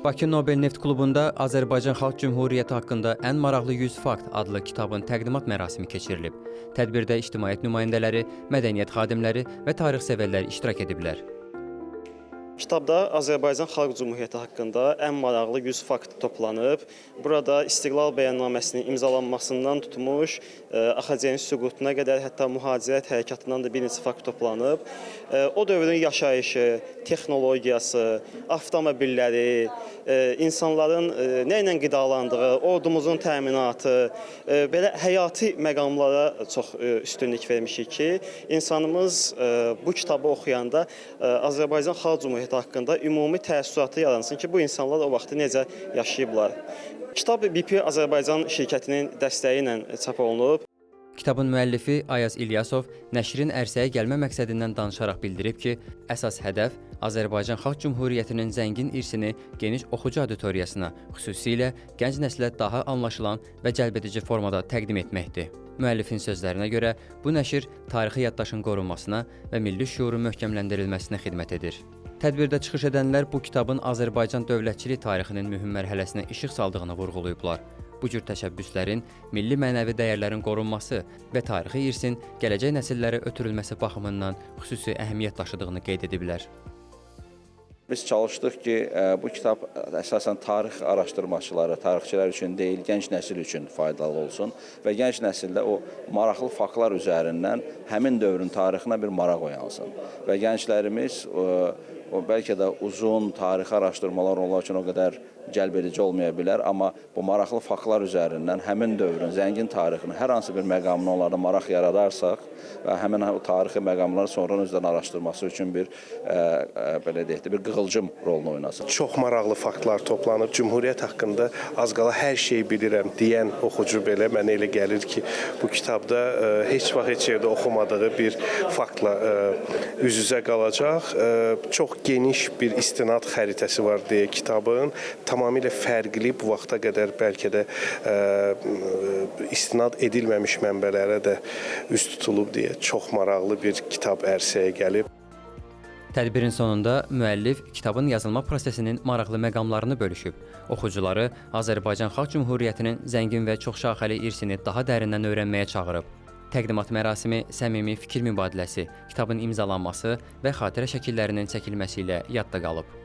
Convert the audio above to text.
Bakı Nobel Neft Klubunda Azərbaycan Xalq Cümhuriyyəti haqqında ən maraqlı 100 fakt adlı kitabın təqdimat mərasimi keçirilib. Tədbirdə ictimaiyyət nümayəndələri, mədəniyyət xadimləri və tarixsevərlər iştirak ediblər. Kitabda Azərbaycan Xalq Cümhuriyyəti haqqında ən maraqlı 100 fakt toplanıb. Burada İstiqlal Bəyannaməsinin imzalanmasından tutmuş, AXC-nin süqutuna qədər, hətta mühacirət hərəkatından da bir neçə fakt toplanıb. O dövrün yaşayışı, texnologiyası, avtomobilləri, insanların nə ilə qidalandığı, ordumuzun təminatı, belə həyati məqamlara çox üstünlük vermişik ki, insanımız bu kitabı oxuyanda Azərbaycan Xalq Cümhuriyyəti haqqında ümumi təəssüratı yaransın ki, bu insanlar o vaxtı necə yaşayıblar. Kitab BP Azərbaycan şirkətinin dəstəyi ilə çap olunub. Kitabın müəllifi Ayaz İlyasov nəşrin ərsəyə gəlmə məqsədindən danışaraq bildirib ki, əsas hədəf Azərbaycan Xalq Cümhuriyyətinin zəngin irsini geniş oxucu auditoriyasına, xüsusilə gənc nəslə daha anlaşılan və cəlbedici formada təqdim etməkdir. Müəllifin sözlərinə görə bu nəşr tarixi yaddaşın qorunmasına və milli şüurun möhkəmləndirilməsinə xidmət edir. Tədbirdə çıxış edənlər bu kitabın Azərbaycan dövlətçilik tarixinin mühüm mərhələsinə işıq saldığını vurğulayıblar. Bu cür təşəbbüslərin milli mənəvi dəyərlərin qorunması və tarixi irsin gələcək nəsillərə ötürülməsi baxımından xüsusi əhəmiyyət daşıdığını qeyd ediblər. Biz çalışdıq ki, bu kitab əsasən tarix araşdırmaçıları, tarixçilər üçün deyil, gənc nəsil üçün faydalı olsun və gənc nəsildə o maraqlı faktlar üzərindən həmin dövrün tarixinə bir maraq oyansın. Və gənclərimiz o bəlkə də uzun tarixi araşdırmalar onlar üçün o qədər cəlbedici olmaya bilər, amma bu maraqlı faktlar üzərindən həmin dövrün zəngin tarixini, hər hansı bir məqamını onlarda maraq yaradarsaq və həmin o tarixi məqamları sonradan özdən araşdırması üçün bir belə deyək də bir qığılcım rolunu oynasın. Çox maraqlı faktlar toplanıb. Cümhuriyyət haqqında az qala hər şeyi bilirəm deyən oxucu belə mənə elə gəlir ki, bu kitabda heç vaxt heç yerdə oxumadığı bir faktla üz-üzə qalacaq. Çox geniş bir istinad xəritəsi var deyə kitabın. Tamamilə fərqli, bu vaxta qədər bəlkə də istinad edilməmiş mənbələrə də üst tutulub deyə çox maraqlı bir kitab ərsəyə gəlib. Tədbirin sonunda müəllif kitabın yazılma prosesinin maraqlı məqamlarını bölüşüb. Oxucuları Azərbaycan Xalq Cümhuriyyətinin zəngin və çoxşaxəli irsini daha dərindən öyrənməyə çağırıb. Təqdimat mərasimi səmimi fikir mübadiləsi, kitabın imzalanması və xatirə şəkillərinin çəkilməsi ilə yadda qalıb.